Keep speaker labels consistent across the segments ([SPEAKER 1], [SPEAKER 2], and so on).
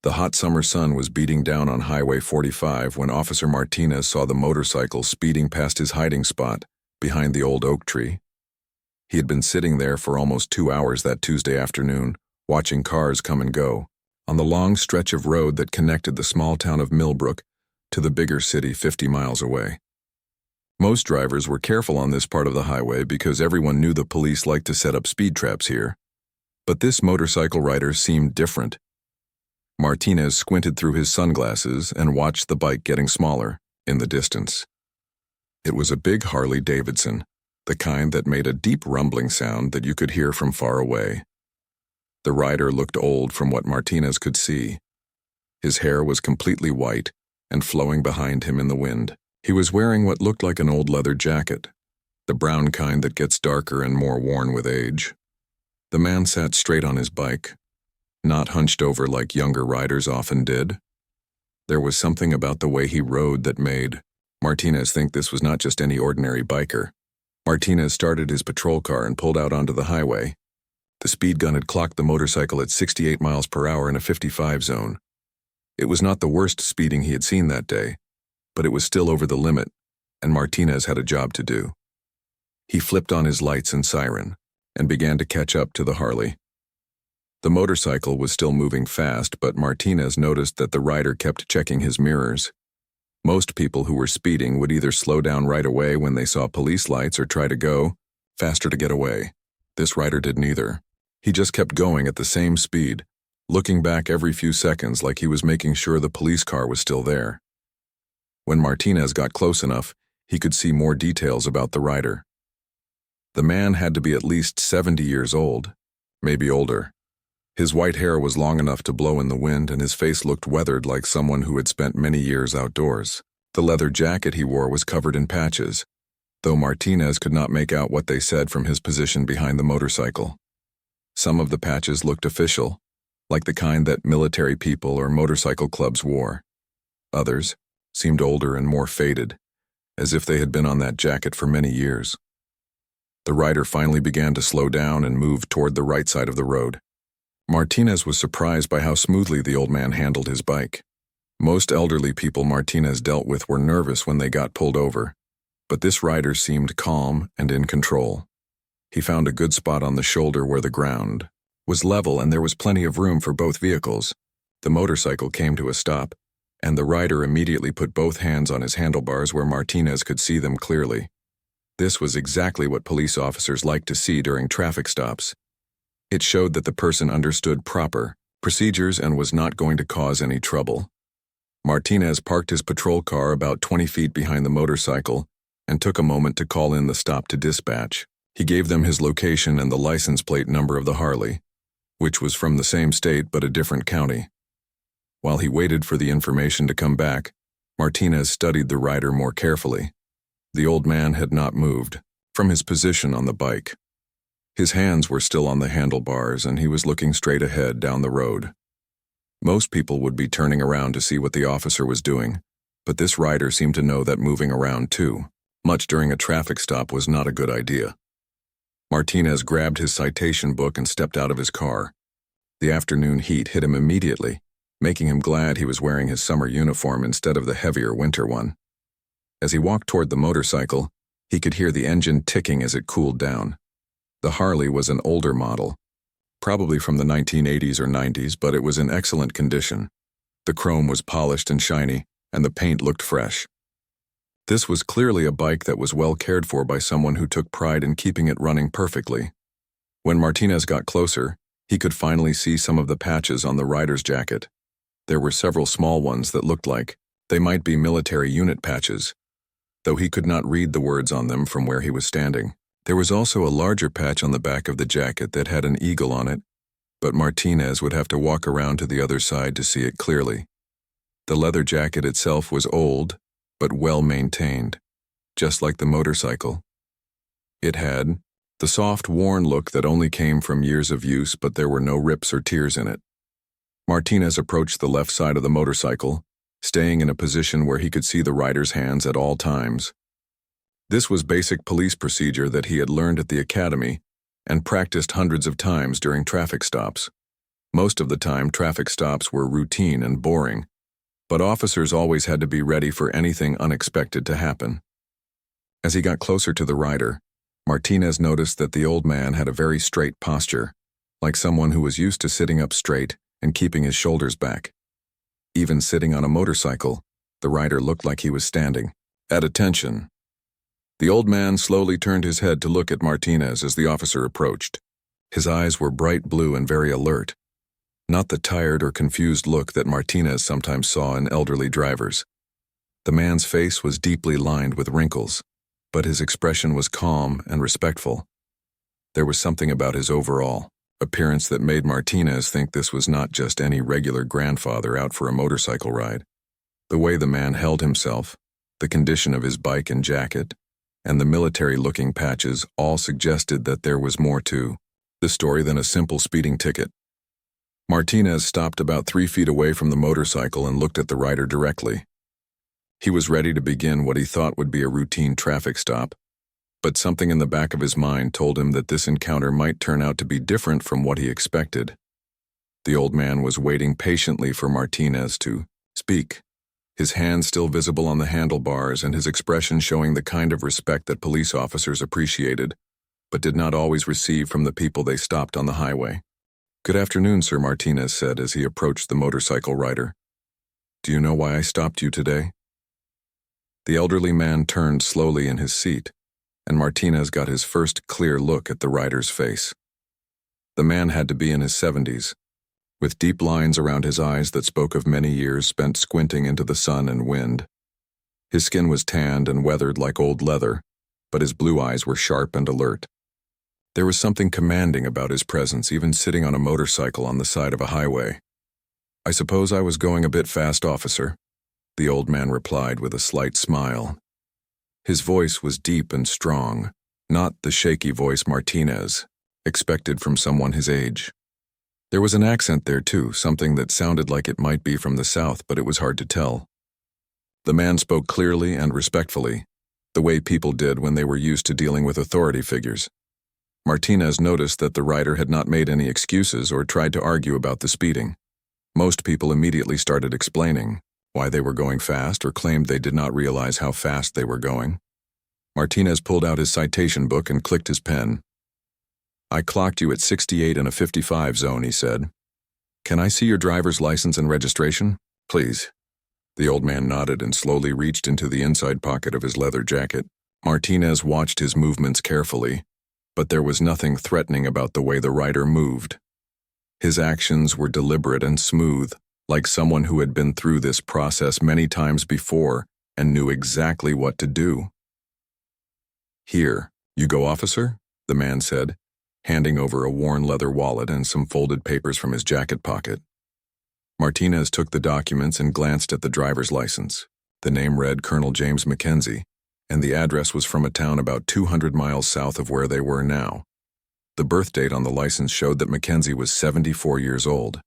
[SPEAKER 1] The hot summer sun was beating down on Highway 45 when Officer Martinez saw the motorcycle speeding past his hiding spot behind the old oak tree. He had been sitting there for almost 2 hours that Tuesday afternoon, watching cars come and go, on the long stretch of road that connected the small town of Millbrook to the bigger city 50 miles away. Most drivers were careful on this part of the highway because everyone knew the police liked to set up speed traps here. But this motorcycle rider seemed different. Martinez squinted through his sunglasses and watched the bike getting smaller in the distance. It was a big Harley Davidson, the kind that made a deep rumbling sound that you could hear from far away. The rider looked old from what Martinez could see. His hair was completely white and flowing behind him in the wind. He was wearing what looked like an old leather jacket, the brown kind that gets darker and more worn with age. The man sat straight on his bike, not hunched over like younger riders often did. There was something about the way he rode that made Martinez think this was not just any ordinary biker. Martinez started his patrol car and pulled out onto the highway. The speed gun had clocked the motorcycle at 68 miles per hour in a 55 zone. It was not the worst speeding he had seen that day, but it was still over the limit, and Martinez had a job to do. He flipped on his lights and siren and began to catch up to the Harley. The motorcycle was still moving fast, but Martinez noticed that the rider kept checking his mirrors. Most people who were speeding would either slow down right away when they saw police lights or try to go faster to get away. This rider did neither. He just kept going at the same speed, looking back every few seconds like he was making sure the police car was still there. When Martinez got close enough, he could see more details about the rider. The man had to be at least 70 years old, maybe older. His white hair was long enough to blow in the wind, and his face looked weathered like someone who had spent many years outdoors. The leather jacket he wore was covered in patches, though Martinez could not make out what they said from his position behind the motorcycle. Some of the patches looked official, like the kind that military people or motorcycle clubs wore. Others seemed older and more faded, as if they had been on that jacket for many years. The rider finally began to slow down and move toward the right side of the road. Martinez was surprised by how smoothly the old man handled his bike. Most elderly people Martinez dealt with were nervous when they got pulled over, but this rider seemed calm and in control. He found a good spot on the shoulder where the ground was level and there was plenty of room for both vehicles. The motorcycle came to a stop, and the rider immediately put both hands on his handlebars where Martinez could see them clearly. This was exactly what police officers like to see during traffic stops. It showed that the person understood proper procedures and was not going to cause any trouble. Martinez parked his patrol car about 20 feet behind the motorcycle and took a moment to call in the stop to dispatch. He gave them his location and the license plate number of the Harley, which was from the same state but a different county. While he waited for the information to come back, Martinez studied the rider more carefully. The old man had not moved from his position on the bike. His hands were still on the handlebars, and he was looking straight ahead down the road. Most people would be turning around to see what the officer was doing, but this rider seemed to know that moving around too, much during a traffic stop, was not a good idea. Martinez grabbed his citation book and stepped out of his car. The afternoon heat hit him immediately, making him glad he was wearing his summer uniform instead of the heavier winter one. As he walked toward the motorcycle, he could hear the engine ticking as it cooled down. The Harley was an older model, probably from the 1980s or 90s, but it was in excellent condition. The chrome was polished and shiny, and the paint looked fresh. This was clearly a bike that was well cared for by someone who took pride in keeping it running perfectly. When Martinez got closer, he could finally see some of the patches on the rider's jacket. There were several small ones that looked like they might be military unit patches, though he could not read the words on them from where he was standing. There was also a larger patch on the back of the jacket that had an eagle on it, but Martinez would have to walk around to the other side to see it clearly. The leather jacket itself was old, but well maintained, just like the motorcycle. It had the soft, worn look that only came from years of use, but there were no rips or tears in it. Martinez approached the left side of the motorcycle, staying in a position where he could see the rider's hands at all times. This was basic police procedure that he had learned at the academy and practiced hundreds of times during traffic stops. Most of the time, traffic stops were routine and boring, but officers always had to be ready for anything unexpected to happen. As he got closer to the rider, Martinez noticed that the old man had a very straight posture, like someone who was used to sitting up straight and keeping his shoulders back. Even sitting on a motorcycle, the rider looked like he was standing, at attention. The old man slowly turned his head to look at Martinez as the officer approached. His eyes were bright blue and very alert, not the tired or confused look that Martinez sometimes saw in elderly drivers. The man's face was deeply lined with wrinkles, but his expression was calm and respectful. There was something about his overall appearance that made Martinez think this was not just any regular grandfather out for a motorcycle ride. The way the man held himself, the condition of his bike and jacket, and the military-looking patches all suggested that there was more to the story than a simple speeding ticket. Martinez stopped about 3 feet away from the motorcycle and looked at the rider directly. He was ready to begin what he thought would be a routine traffic stop, but something in the back of his mind told him that this encounter might turn out to be different from what he expected. The old man was waiting patiently for Martinez to speak, his hand still visible on the handlebars and his expression showing the kind of respect that police officers appreciated, but did not always receive from the people they stopped on the highway. "Good afternoon, Sir," Martinez said as he approached the motorcycle rider. "Do you know why I stopped you today?" The elderly man turned slowly in his seat, and Martinez got his first clear look at the rider's face. The man had to be in his 70s, with deep lines around his eyes that spoke of many years spent squinting into the sun and wind. His skin was tanned and weathered like old leather, but his blue eyes were sharp and alert. There was something commanding about his presence, even sitting on a motorcycle on the side of a highway. "I suppose I was going a bit fast, officer," the old man replied with a slight smile. His voice was deep and strong, not the shaky voice Martinez expected from someone his age. There was an accent there too, something that sounded like it might be from the South, but it was hard to tell. The man spoke clearly and respectfully, the way people did when they were used to dealing with authority figures. Martinez noticed that the rider had not made any excuses or tried to argue about the speeding. Most people immediately started explaining why they were going fast or claimed they did not realize how fast they were going. Martinez pulled out his citation book and clicked his pen. "I clocked you at 68 in a 55 zone," he said. "Can I see your driver's license and registration, please?" The old man nodded and slowly reached into the inside pocket of his leather jacket. Martinez watched his movements carefully, but there was nothing threatening about the way the rider moved. His actions were deliberate and smooth, like someone who had been through this process many times before and knew exactly what to do. "Here, you go, officer," the man said, handing over a worn leather wallet and some folded papers from his jacket pocket. Martinez took the documents and glanced at the driver's license. The name read Colonel James Mackenzie, and the address was from a town about 200 miles south of where they were now. The birth date on the license showed that Mackenzie was 74 years old.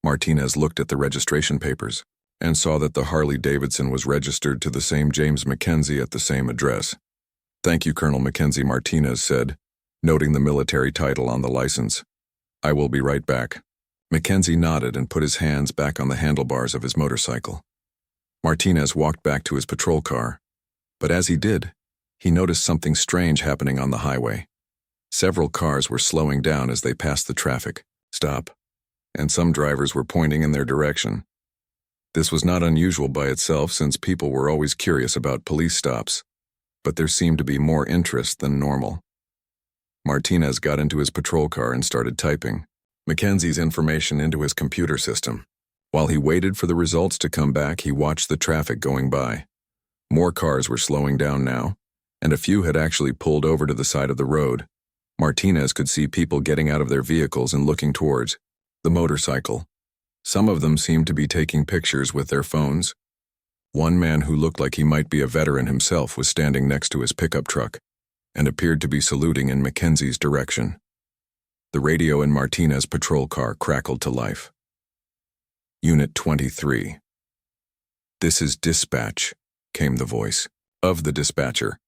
[SPEAKER 1] Martinez looked at the registration papers and saw that the Harley-Davidson was registered to the same James Mackenzie at the same address. "Thank you, Colonel Mackenzie," Martinez said, noting the military title on the license. "I will be right back." Mackenzie nodded and put his hands back on the handlebars of his motorcycle. Martinez walked back to his patrol car, but as he did, he noticed something strange happening on the highway. Several cars were slowing down as they passed the traffic stop, and some drivers were pointing in their direction. This was not unusual by itself since people were always curious about police stops, but there seemed to be more interest than normal. Martinez got into his patrol car and started typing Mackenzie's information into his computer system. While he waited for the results to come back, he watched the traffic going by. More cars were slowing down now, and a few had actually pulled over to the side of the road. Martinez could see people getting out of their vehicles and looking towards the motorcycle. Some of them seemed to be taking pictures with their phones. One man who looked like he might be a veteran himself was standing next to his pickup truck and appeared to be saluting in Mackenzie's direction. The radio in Martinez's patrol car crackled to life. Unit 23. "This is dispatch," came the voice of the dispatcher.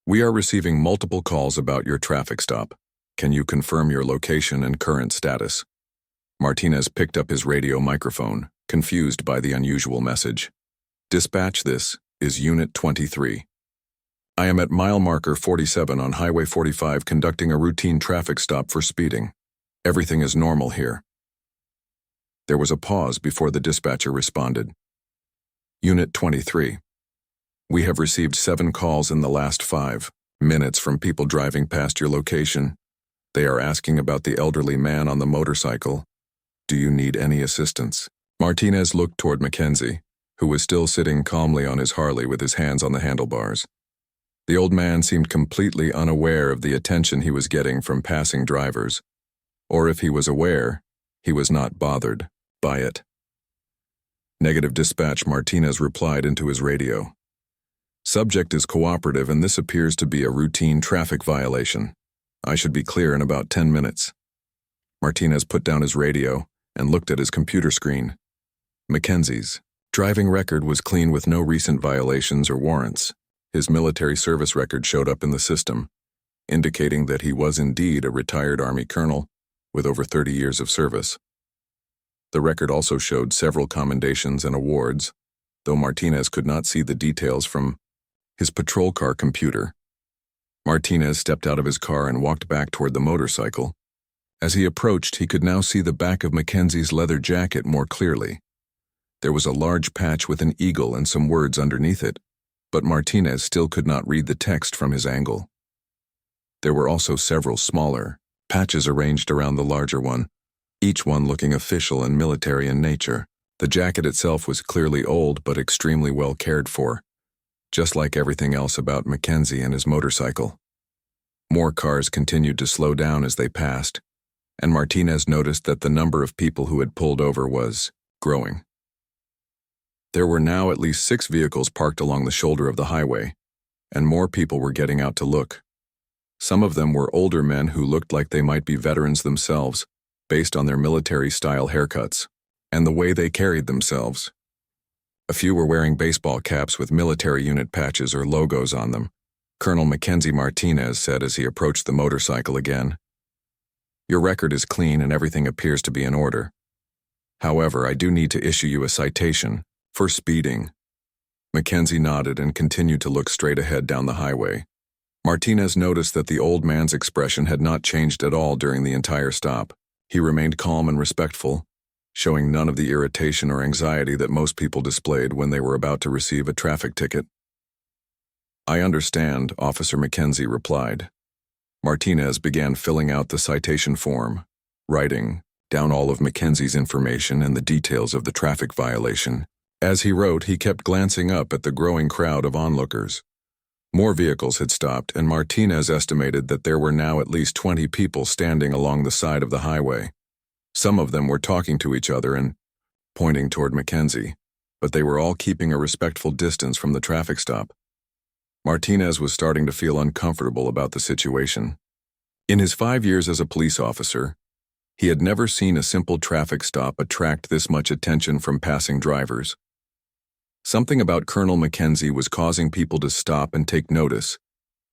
[SPEAKER 1] "We are receiving multiple calls about your traffic stop. Can you confirm your location and current status?" Martinez picked up his radio microphone, confused by the unusual message. "Dispatch, this is Unit 23. I am at mile marker 47 on Highway 45 conducting a routine traffic stop for speeding. Everything is normal here." There was a pause before the dispatcher responded. "Unit 23. We have received 7 calls in the last 5 minutes from people driving past your location. They are asking about the elderly man on the motorcycle. Do you need any assistance?" Martinez looked toward Mackenzie, who was still sitting calmly on his Harley with his hands on the handlebars. The old man seemed completely unaware of the attention he was getting from passing drivers, or if he was aware, he was not bothered by it. "Negative dispatch," Martinez replied into his radio. "Subject is cooperative and this appears to be a routine traffic violation. I should be clear in about 10 minutes. Martinez put down his radio and looked at his computer screen. Mackenzie's driving record was clean with no recent violations or warrants. His military service record showed up in the system, indicating that he was indeed a retired Army colonel with over 30 years of service. The record also showed several commendations and awards, though Martinez could not see the details from his patrol car computer. Martinez stepped out of his car and walked back toward the motorcycle. As he approached, he could now see the back of Mackenzie's leather jacket more clearly. There was a large patch with an eagle and some words underneath it, but Martinez still could not read the text from his angle. There were also several smaller patches arranged around the larger one, each one looking official and military in nature. The jacket itself was clearly old but extremely well cared for, just like everything else about Mackenzie and his motorcycle. More cars continued to slow down as they passed, and Martinez noticed that the number of people who had pulled over was growing. There were now at least 6 vehicles parked along the shoulder of the highway, and more people were getting out to look. Some of them were older men who looked like they might be veterans themselves, based on their military-style haircuts and the way they carried themselves. A few were wearing baseball caps with military unit patches or logos on them. Colonel Mackenzie Martinez said as he approached the motorcycle again, "Your record is clean and everything appears to be in order. However, I do need to issue you a citation for speeding." Mackenzie nodded and continued to look straight ahead down the highway. Martinez noticed that the old man's expression had not changed at all during the entire stop. He remained calm and respectful, showing none of the irritation or anxiety that most people displayed when they were about to receive a traffic ticket. "I understand," Officer Mackenzie replied. Martinez began filling out the citation form, writing down all of Mackenzie's information and the details of the traffic violation. As he wrote, he kept glancing up at the growing crowd of onlookers. More vehicles had stopped, and Martinez estimated that there were now at least 20 people standing along the side of the highway. Some of them were talking to each other and pointing toward Mackenzie, but they were all keeping a respectful distance from the traffic stop. Martinez was starting to feel uncomfortable about the situation. In his 5 years as a police officer, he had never seen a simple traffic stop attract this much attention from passing drivers. Something about Colonel Mackenzie was causing people to stop and take notice,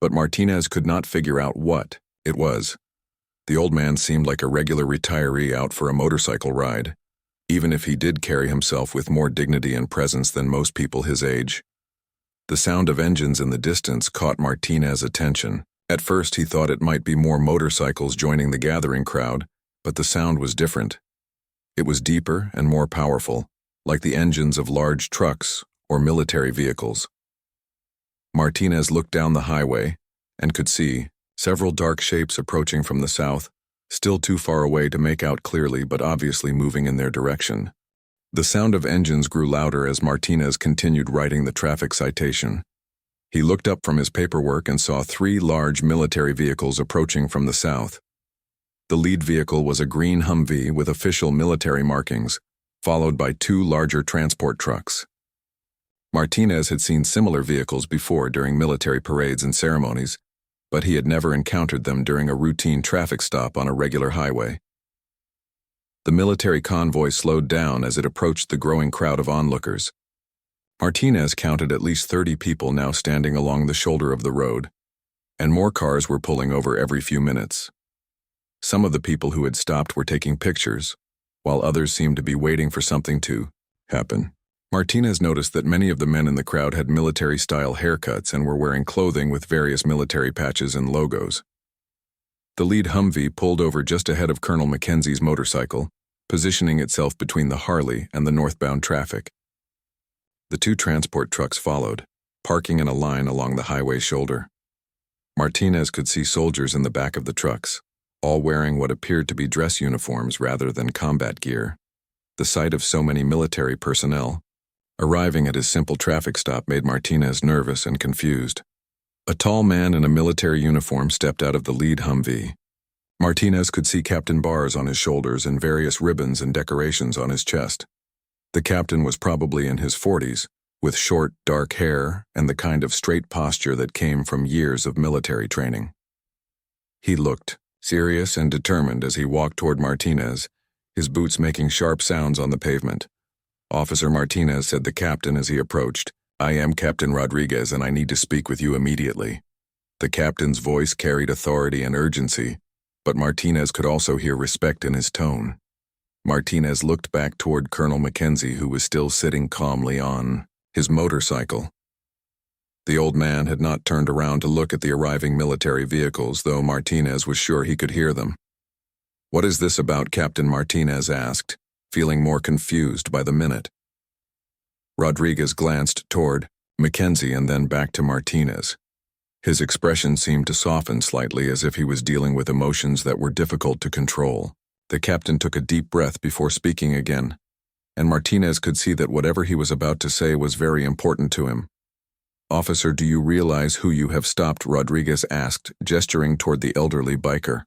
[SPEAKER 1] but Martinez could not figure out what it was. The old man seemed like a regular retiree out for a motorcycle ride, even if he did carry himself with more dignity and presence than most people his age. The sound of engines in the distance caught Martinez's attention. At first he thought it might be more motorcycles joining the gathering crowd, but the sound was different. It was deeper and more powerful, like the engines of large trucks or military vehicles. Martinez looked down the highway and could see several dark shapes approaching from the south, still too far away to make out clearly but obviously moving in their direction. The sound of engines grew louder as Martinez continued writing the traffic citation. He looked up from his paperwork and saw 3 large military vehicles approaching from the south. The lead vehicle was a green Humvee with official military markings, followed by 2 larger transport trucks. Martinez had seen similar vehicles before during military parades and ceremonies, but he had never encountered them during a routine traffic stop on a regular highway. The military convoy slowed down as it approached the growing crowd of onlookers. Martinez counted at least 30 people now standing along the shoulder of the road, and more cars were pulling over every few minutes. Some of the people who had stopped were taking pictures, while others seemed to be waiting for something to happen. Martinez noticed that many of the men in the crowd had military-style haircuts and were wearing clothing with various military patches and logos. The lead Humvee pulled over just ahead of Colonel Mackenzie's motorcycle, positioning itself between the Harley and the northbound traffic. The two transport trucks followed, parking in a line along the highway shoulder. Martinez could see soldiers in the back of the trucks, all wearing what appeared to be dress uniforms rather than combat gear. The sight of so many military personnel arriving at his simple traffic stop made Martinez nervous and confused. A tall man in a military uniform stepped out of the lead Humvee. Martinez could see captain bars on his shoulders and various ribbons and decorations on his chest. The captain was probably in his 40s, with short, dark hair and the kind of straight posture that came from years of military training. He looked serious and determined as he walked toward Martinez, his boots making sharp sounds on the pavement. "Officer Martinez," said the captain as he approached, "I am Captain Rodriguez and I need to speak with you immediately." The captain's voice carried authority and urgency, but Martinez could also hear respect in his tone. Martinez looked back toward Colonel Mackenzie, who was still sitting calmly on his motorcycle. The old man had not turned around to look at the arriving military vehicles, though Martinez was sure he could hear them. "What is this about?" Captain Martinez asked, feeling more confused by the minute. Rodriguez glanced toward Mackenzie and then back to Martinez. His expression seemed to soften slightly, as if he was dealing with emotions that were difficult to control. The captain took a deep breath before speaking again, and Martinez could see that whatever he was about to say was very important to him. "Officer, do you realize who you have stopped?" Rodriguez asked, gesturing toward the elderly biker.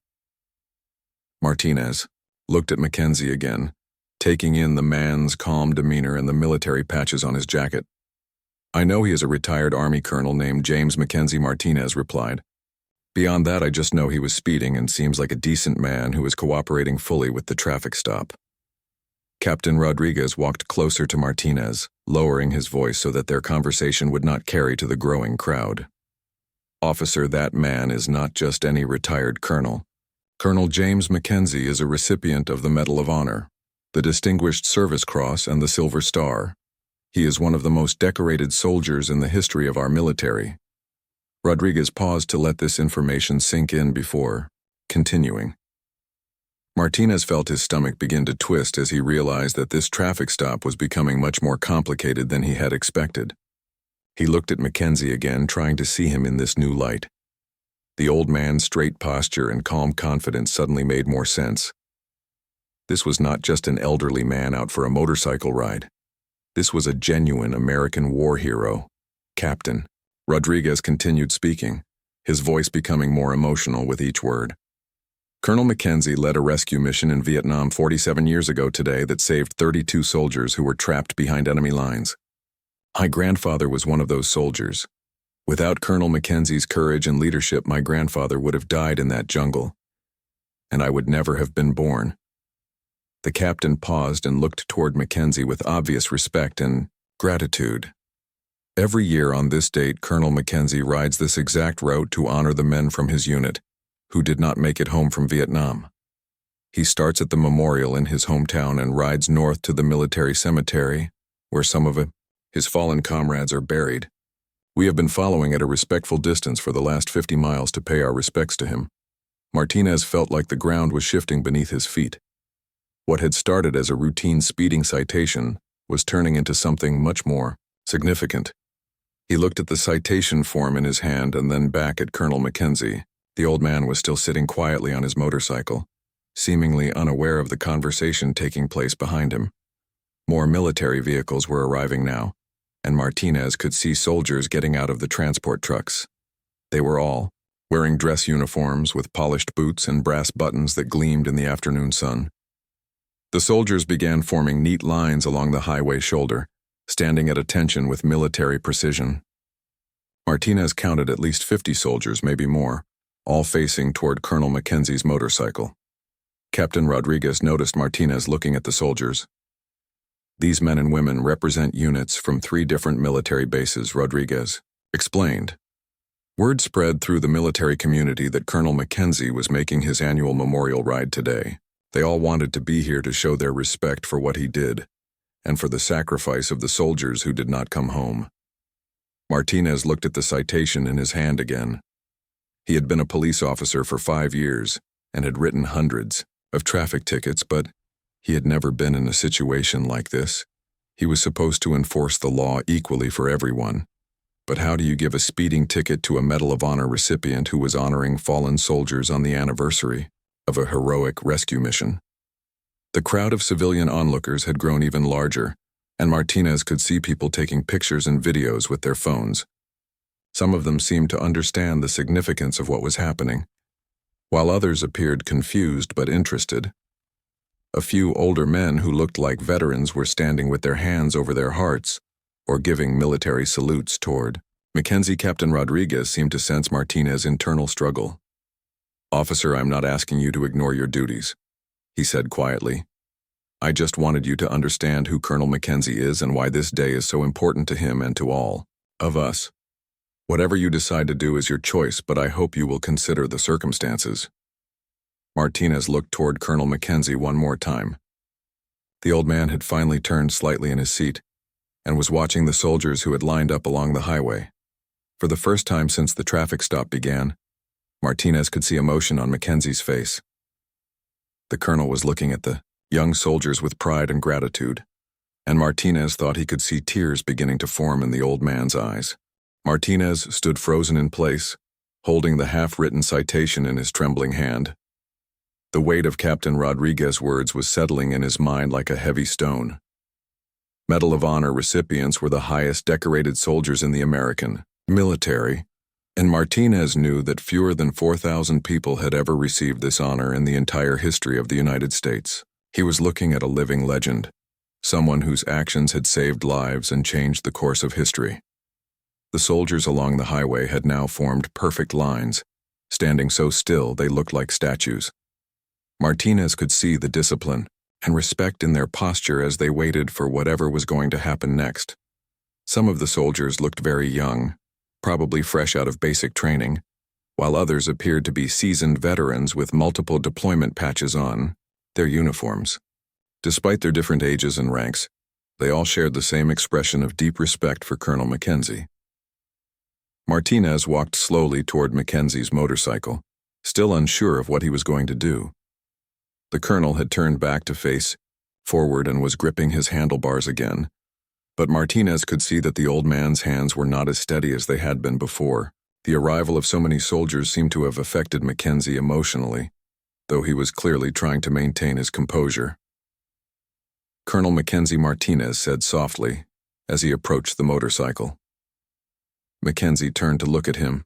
[SPEAKER 1] Martinez looked at Mackenzie again, taking in the man's calm demeanor and the military patches on his jacket. "I know he is a retired Army colonel named James Mackenzie," Martinez replied. "Beyond that, I just know he was speeding and seems like a decent man who is cooperating fully with the traffic stop." Captain Rodriguez walked closer to Martinez, lowering his voice so that their conversation would not carry to the growing crowd. "Officer, that man is not just any retired colonel. Colonel James Mackenzie is a recipient of the Medal of Honor, the Distinguished Service Cross, and the Silver Star. He is one of the most decorated soldiers in the history of our military." Rodriguez paused to let this information sink in before continuing. Martinez felt his stomach begin to twist as he realized that this traffic stop was becoming much more complicated than he had expected. He looked at Mackenzie again, trying to see him in this new light. The old man's straight posture and calm confidence suddenly made more sense. This was not just an elderly man out for a motorcycle ride. This was a genuine American war hero. "Captain." Rodriguez continued speaking, his voice becoming more emotional with each word. "Colonel Mackenzie led a rescue mission in Vietnam 47 years ago today that saved 32 soldiers who were trapped behind enemy lines. My grandfather was one of those soldiers. Without Colonel Mackenzie's courage and leadership, my grandfather would have died in that jungle, and I would never have been born." The captain paused and looked toward Mackenzie with obvious respect and gratitude. "Every year on this date, Colonel Mackenzie rides this exact route to honor the men from his unit who did not make it home from Vietnam. He starts at the memorial in his hometown and rides north to the military cemetery, where some of his fallen comrades are buried. We have been following at a respectful distance for the last 50 miles to pay our respects to him." Martinez felt like the ground was shifting beneath his feet. What had started as a routine speeding citation was turning into something much more significant. He looked at the citation form in his hand and then back at Colonel Mackenzie. The old man was still sitting quietly on his motorcycle, seemingly unaware of the conversation taking place behind him. More military vehicles were arriving now, and Martinez could see soldiers getting out of the transport trucks. They were all wearing dress uniforms with polished boots and brass buttons that gleamed in the afternoon sun. The soldiers began forming neat lines along the highway shoulder, standing at attention with military precision. Martinez counted at least 50 soldiers, maybe more, all facing toward Colonel Mackenzie's motorcycle. Captain Rodriguez noticed Martinez looking at the soldiers. "These men and women represent units from 3 different military bases," Rodriguez explained. Word spread through the military community that Colonel Mackenzie was making his annual memorial ride today. They all wanted to be here to show their respect for what he did, and for the sacrifice of the soldiers who did not come home. Martinez looked at the citation in his hand again. He had been a police officer for 5 years and had written hundreds of traffic tickets, but he had never been in a situation like this. He was supposed to enforce the law equally for everyone. But how do you give a speeding ticket to a Medal of Honor recipient who was honoring fallen soldiers on the anniversary of a heroic rescue mission? The crowd of civilian onlookers had grown even larger, and Martinez could see people taking pictures and videos with their phones. Some of them seemed to understand the significance of what was happening, while others appeared confused but interested. A few older men who looked like veterans were standing with their hands over their hearts or giving military salutes toward Mackenzie. Captain Rodriguez seemed to sense Martinez's internal struggle. "Officer, I'm not asking you to ignore your duties," he said quietly. "I just wanted you to understand who Colonel Mackenzie is and why this day is so important to him and to all of us. Whatever you decide to do is your choice, but I hope you will consider the circumstances." Martinez looked toward Colonel Mackenzie one more time. The old man had finally turned slightly in his seat and was watching the soldiers who had lined up along the highway. For the first time since the traffic stop began, Martinez could see emotion on Mackenzie's face. The colonel was looking at the young soldiers with pride and gratitude, and Martinez thought he could see tears beginning to form in the old man's eyes. Martinez stood frozen in place, holding the half-written citation in his trembling hand. The weight of Captain Rodriguez's words was settling in his mind like a heavy stone. Medal of Honor recipients were the highest decorated soldiers in the American military, and Martinez knew that fewer than 4,000 people had ever received this honor in the entire history of the United States. He was looking at a living legend, someone whose actions had saved lives and changed the course of history. The soldiers along the highway had now formed perfect lines, standing so still they looked like statues. Martinez could see the discipline and respect in their posture as they waited for whatever was going to happen next. Some of the soldiers looked very young, probably fresh out of basic training, while others appeared to be seasoned veterans with multiple deployment patches on their uniforms. Despite their different ages and ranks, they all shared the same expression of deep respect for Colonel Mackenzie. Martinez walked slowly toward Mackenzie's motorcycle, still unsure of what he was going to do. The colonel had turned back to face forward and was gripping his handlebars again, but Martinez could see that the old man's hands were not as steady as they had been before. The arrival of so many soldiers seemed to have affected Mackenzie emotionally, though he was clearly trying to maintain his composure. "Colonel Mackenzie," Martinez said softly as he approached the motorcycle. Mackenzie turned to look at him,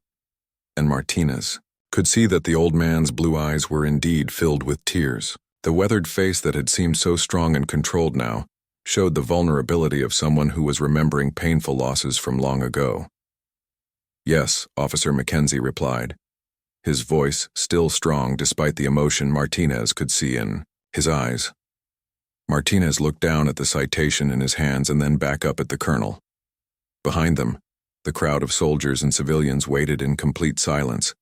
[SPEAKER 1] and Martinez could see that the old man's blue eyes were indeed filled with tears. The weathered face that had seemed so strong and controlled now showed the vulnerability of someone who was remembering painful losses from long ago. "Yes," Officer Mackenzie replied, his voice still strong despite the emotion Martinez could see in his eyes. Martinez looked down at the citation in his hands and then back up at the colonel. Behind them, the crowd of soldiers and civilians waited in complete silence,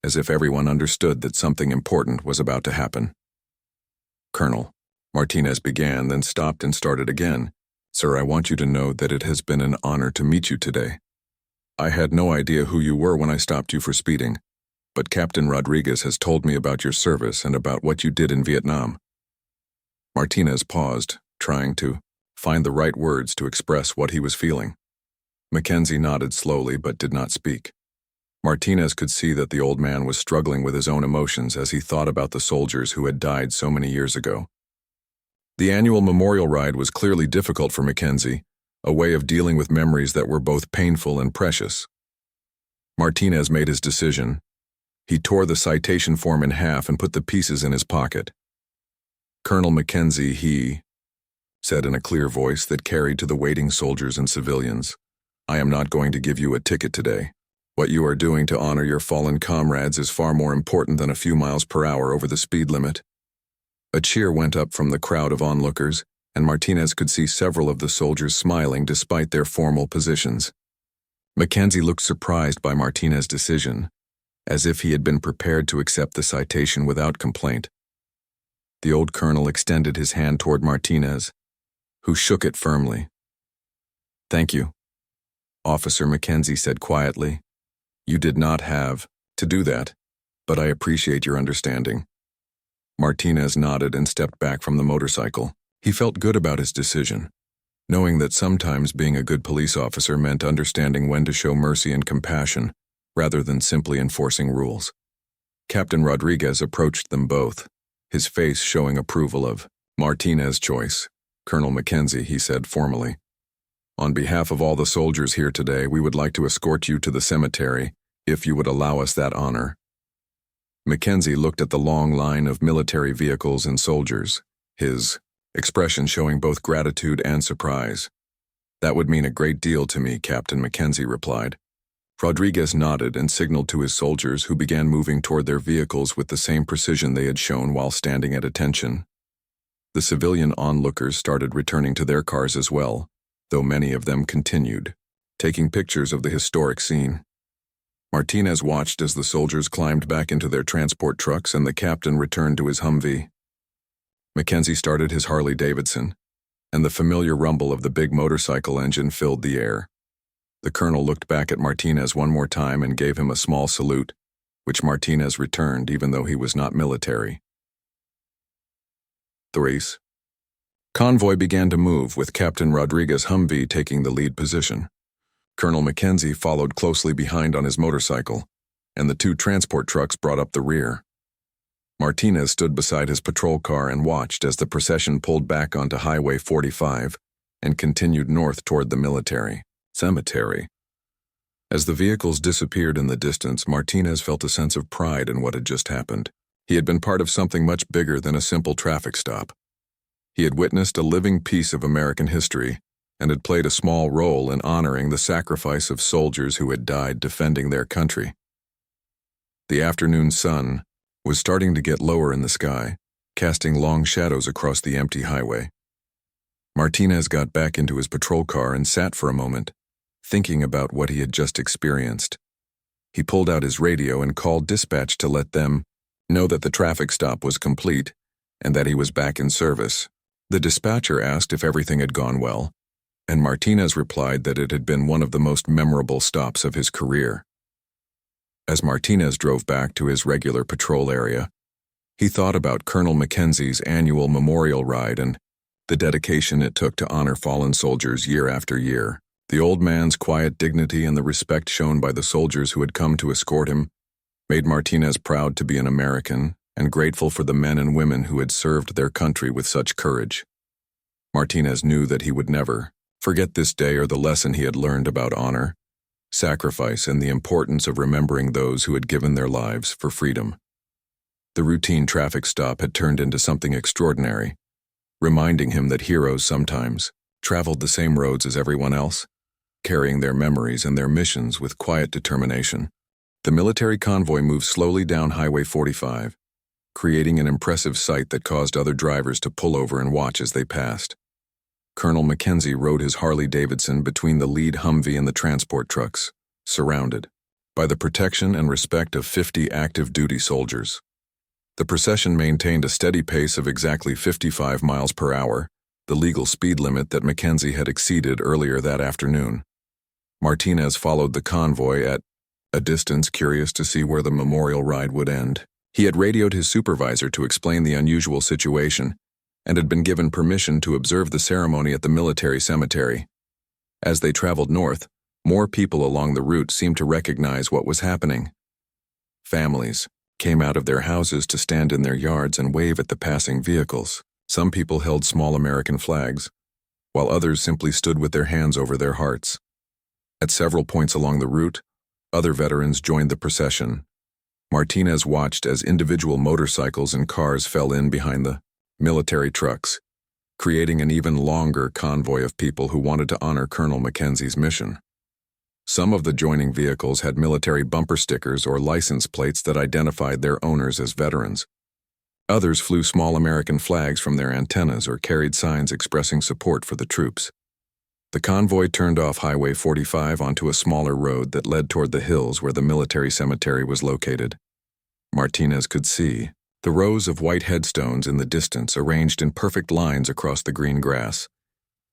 [SPEAKER 1] as if everyone understood that something important was about to happen. "Colonel," Martinez began, then stopped and started again. "Sir, I want you to know that it has been an honor to meet you today. I had no idea who you were when I stopped you for speeding, but Captain Rodriguez has told me about your service and about what you did in Vietnam." Martinez paused, trying to find the right words to express what he was feeling. Mackenzie nodded slowly but did not speak. Martinez could see that the old man was struggling with his own emotions as he thought about the soldiers who had died so many years ago. The annual memorial ride was clearly difficult for Mackenzie, a way of dealing with memories that were both painful and precious. Martinez made his decision. He tore the citation form in half and put the pieces in his pocket. "Colonel Mackenzie," he said in a clear voice that carried to the waiting soldiers and civilians, "I am not going to give you a ticket today. What you are doing to honor your fallen comrades is far more important than a few miles per hour over the speed limit." A cheer went up from the crowd of onlookers, and Martinez could see several of the soldiers smiling despite their formal positions. Mackenzie looked surprised by Martinez's decision, as if he had been prepared to accept the citation without complaint. The old colonel extended his hand toward Martinez, who shook it firmly. "Thank you," Officer Mackenzie said quietly. "You did not have to do that, but I appreciate your understanding." Martinez nodded and stepped back from the motorcycle. He felt good about his decision, knowing that sometimes being a good police officer meant understanding when to show mercy and compassion, rather than simply enforcing rules. Captain Rodriguez approached them both, his face showing approval of Martinez's choice. "Colonel Mackenzie," he said formally, "on behalf of all the soldiers here today, we would like to escort you to the cemetery, if you would allow us that honor." Mackenzie looked at the long line of military vehicles and soldiers, his expression showing both gratitude and surprise. "That would mean a great deal to me," Captain Mackenzie replied. Rodriguez nodded and signaled to his soldiers, who began moving toward their vehicles with the same precision they had shown while standing at attention. The civilian onlookers started returning to their cars as well, though many of them continued, taking pictures of the historic scene. Martinez watched as the soldiers climbed back into their transport trucks and the captain returned to his Humvee. Mackenzie started his Harley-Davidson, and the familiar rumble of the big motorcycle engine filled the air. The colonel looked back at Martinez one more time and gave him a small salute, which Martinez returned even though he was not military. The race. Convoy began to move, with Captain Rodriguez's Humvee taking the lead position. Colonel Mackenzie followed closely behind on his motorcycle, and the two transport trucks brought up the rear. Martinez stood beside his patrol car and watched as the procession pulled back onto Highway 45 and continued north toward the military cemetery. As the vehicles disappeared in the distance, Martinez felt a sense of pride in what had just happened. He had been part of something much bigger than a simple traffic stop. He had witnessed a living piece of American history and had played a small role in honoring the sacrifice of soldiers who had died defending their country. The afternoon sun was starting to get lower in the sky, casting long shadows across the empty highway. Martinez got back into his patrol car and sat for a moment, thinking about what he had just experienced. He pulled out his radio and called dispatch to let them know that the traffic stop was complete and that he was back in service. The dispatcher asked if everything had gone well, and Martinez replied that it had been one of the most memorable stops of his career. As Martinez drove back to his regular patrol area, he thought about Colonel Mackenzie's annual memorial ride and the dedication it took to honor fallen soldiers year after year. The old man's quiet dignity and the respect shown by the soldiers who had come to escort him made Martinez proud to be an American and grateful for the men and women who had served their country with such courage. Martinez knew that he would never forget this day or the lesson he had learned about honor, sacrifice, and the importance of remembering those who had given their lives for freedom. The routine traffic stop had turned into something extraordinary, reminding him that heroes sometimes traveled the same roads as everyone else, carrying their memories and their missions with quiet determination. The military convoy moved slowly down Highway 45, creating an impressive sight that caused other drivers to pull over and watch as they passed. Colonel Mackenzie rode his Harley-Davidson between the lead Humvee and the transport trucks, surrounded by the protection and respect of 50 active duty soldiers. The procession maintained a steady pace of exactly 55 miles per hour, the legal speed limit that Mackenzie had exceeded earlier that afternoon. Martinez followed the convoy at a distance, curious to see where the memorial ride would end. He had radioed his supervisor to explain the unusual situation and had been given permission to observe the ceremony at the military cemetery. As they traveled north, more people along the route seemed to recognize what was happening. Families came out of their houses to stand in their yards and wave at the passing vehicles. Some people held small American flags, while others simply stood with their hands over their hearts. At several points along the route, other veterans joined the procession. Martinez watched as individual motorcycles and cars fell in behind the military trucks, creating an even longer convoy of people who wanted to honor Colonel Mackenzie's mission. Some of the joining vehicles had military bumper stickers or license plates that identified their owners as veterans. Others flew small American flags from their antennas or carried signs expressing support for the troops. The convoy turned off Highway 45 onto a smaller road that led toward the hills where the military cemetery was located. Martinez could see The rows of white headstones in the distance arranged in perfect lines across the green grass.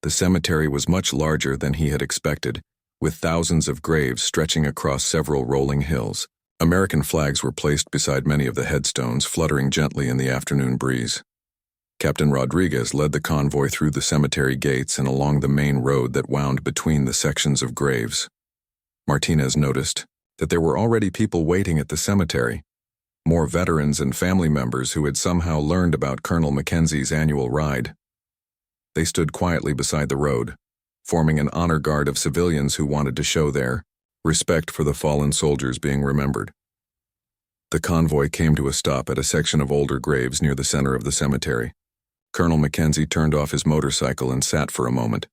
[SPEAKER 1] The cemetery was much larger than he had expected, with thousands of graves stretching across several rolling hills. American flags were placed beside many of the headstones, fluttering gently in the afternoon breeze. Captain Rodriguez led the convoy through the cemetery gates and along the main road that wound between the sections of graves. Martinez noticed that there were already people waiting at the cemetery, more veterans and family members who had somehow learned about Colonel Mackenzie's annual ride. They stood quietly beside the road, forming an honor guard of civilians who wanted to show their respect for the fallen soldiers being remembered. The convoy came to a stop at a section of older graves near the center of the cemetery. Colonel Mackenzie turned off his motorcycle and sat for a moment,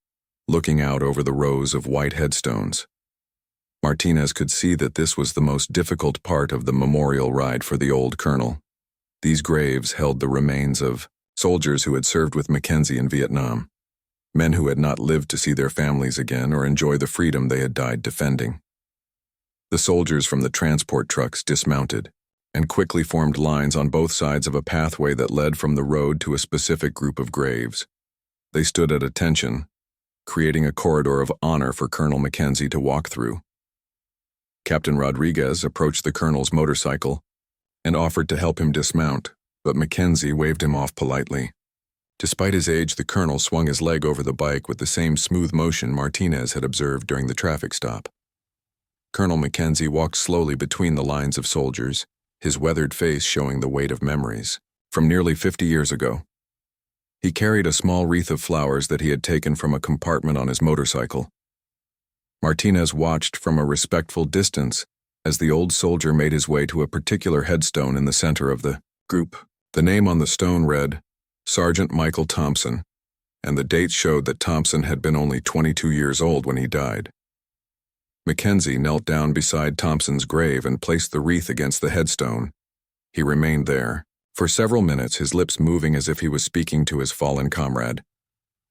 [SPEAKER 1] looking out over the rows of white headstones. Martinez could see that this was the most difficult part of the memorial ride for the old colonel. These graves held the remains of soldiers who had served with Mackenzie in Vietnam, men who had not lived to see their families again or enjoy the freedom they had died defending. The soldiers from the transport trucks dismounted and quickly formed lines on both sides of a pathway that led from the road to a specific group of graves. They stood at attention, creating a corridor of honor for Colonel Mackenzie to walk through. Captain Rodriguez approached the colonel's motorcycle and offered to help him dismount, but Mackenzie waved him off politely. Despite his age, the colonel swung his leg over the bike with the same smooth motion Martinez had observed during the traffic stop. Colonel Mackenzie walked slowly between the lines of soldiers, his weathered face showing the weight of memories from nearly 50 years ago. He carried a small wreath of flowers that he had taken from a compartment on his motorcycle. Martinez watched from a respectful distance as the old soldier made his way to a particular headstone in the center of the group. The name on the stone read, Sergeant Michael Thompson, and the date showed that Thompson had been only 22 years old when he died. Mackenzie knelt down beside Thompson's grave and placed the wreath against the headstone. He remained there, for several minutes, his lips moving as if he was speaking to his fallen comrade.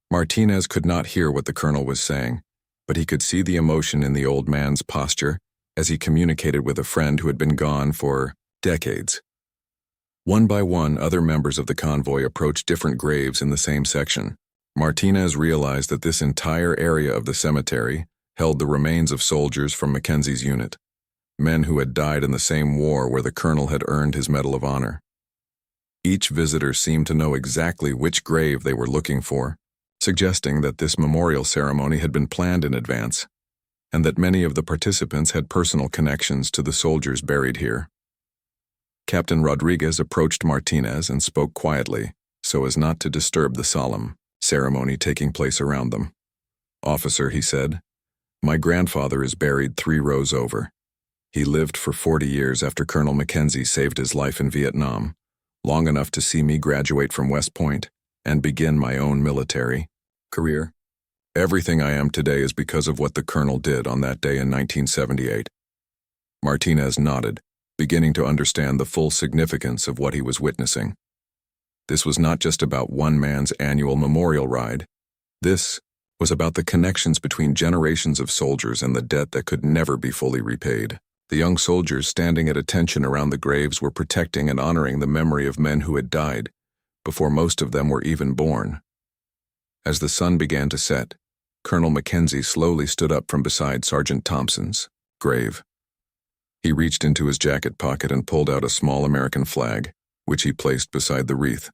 [SPEAKER 1] Martinez could not hear what the colonel was saying, but he could see the emotion in the old man's posture as he communicated with a friend who had been gone for decades. One by one, other members of the convoy approached different graves in the same section. Martinez realized that this entire area of the cemetery held the remains of soldiers from Mackenzie's unit, men who had died in the same war where the colonel had earned his Medal of Honor. Each visitor seemed to know exactly which grave they were looking for, suggesting that this memorial ceremony had been planned in advance, and that many of the participants had personal connections to the soldiers buried here. Captain Rodriguez approached Martinez and spoke quietly, so as not to disturb the solemn ceremony taking place around them. "Officer," he said, "my grandfather is buried 3 rows over. He lived for 40 years after Colonel Mackenzie saved his life in Vietnam, long enough to see me graduate from West Point and begin my own military career. Everything I am today is because of what the colonel did on that day in 1978. Martinez nodded, beginning to understand the full significance of what he was witnessing. This was not just about one man's annual memorial ride. This was about the connections between generations of soldiers and the debt that could never be fully repaid. The young soldiers standing at attention around the graves were protecting and honoring the memory of men who had died before most of them were even born. As the sun began to set, Colonel Mackenzie slowly stood up from beside Sergeant Thompson's grave. He reached into his jacket pocket and pulled out a small American flag, which he placed beside the wreath.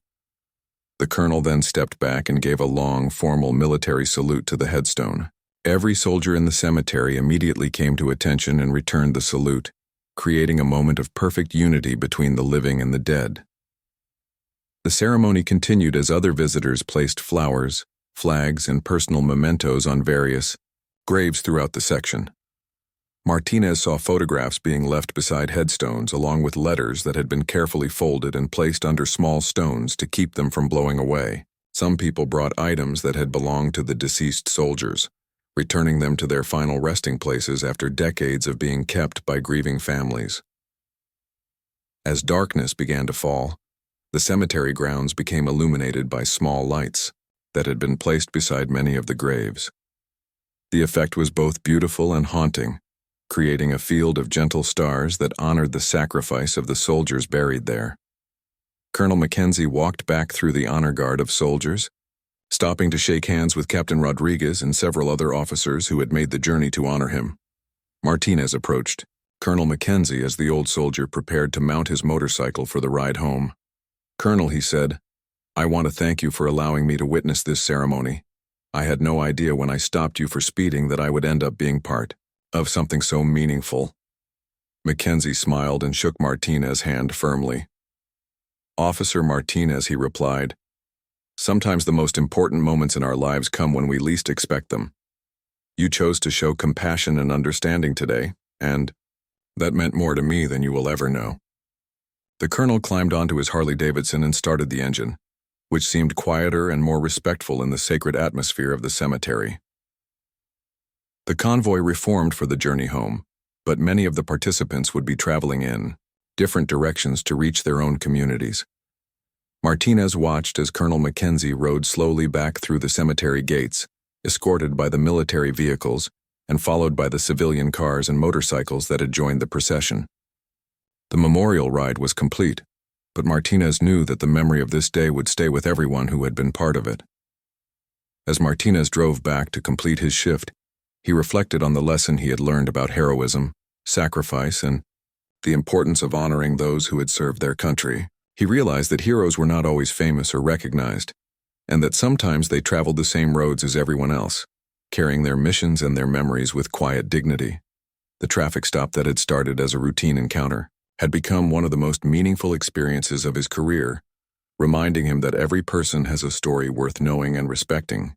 [SPEAKER 1] The colonel then stepped back and gave a long, formal military salute to the headstone. Every soldier in the cemetery immediately came to attention and returned the salute, creating a moment of perfect unity between the living and the dead. The ceremony continued as other visitors placed flowers, flags, and personal mementos on various graves throughout the section. Martinez saw photographs being left beside headstones along with letters that had been carefully folded and placed under small stones to keep them from blowing away. Some people brought items that had belonged to the deceased soldiers, returning them to their final resting places after decades of being kept by grieving families. As darkness began to fall, the cemetery grounds became illuminated by small lights that had been placed beside many of the graves. The effect was both beautiful and haunting, creating a field of gentle stars that honored the sacrifice of the soldiers buried there. Colonel Mackenzie walked back through the honor guard of soldiers, stopping to shake hands with Captain Rodriguez and several other officers who had made the journey to honor him. Martinez approached Colonel Mackenzie as the old soldier prepared to mount his motorcycle for the ride home. "Colonel," he said, "I want to thank you for allowing me to witness this ceremony. I had no idea when I stopped you for speeding that I would end up being part of something so meaningful." Mackenzie smiled and shook Martinez's hand firmly. "Officer Martinez," he replied, "sometimes the most important moments in our lives come when we least expect them. You chose to show compassion and understanding today, and that meant more to me than you will ever know." The colonel climbed onto his Harley-Davidson and started the engine, which seemed quieter and more respectful in the sacred atmosphere of the cemetery. The convoy reformed for the journey home, but many of the participants would be traveling in different directions to reach their own communities. Martinez watched as Colonel Mackenzie rode slowly back through the cemetery gates, escorted by the military vehicles and followed by the civilian cars and motorcycles that had joined the procession. The memorial ride was complete, but Martinez knew that the memory of this day would stay with everyone who had been part of it. As Martinez drove back to complete his shift, he reflected on the lesson he had learned about heroism, sacrifice, and the importance of honoring those who had served their country. He realized that heroes were not always famous or recognized, and that sometimes they traveled the same roads as everyone else, carrying their missions and their memories with quiet dignity. The traffic stop that had started as a routine encounter had become one of the most meaningful experiences of his career, reminding him that every person has a story worth knowing and respecting.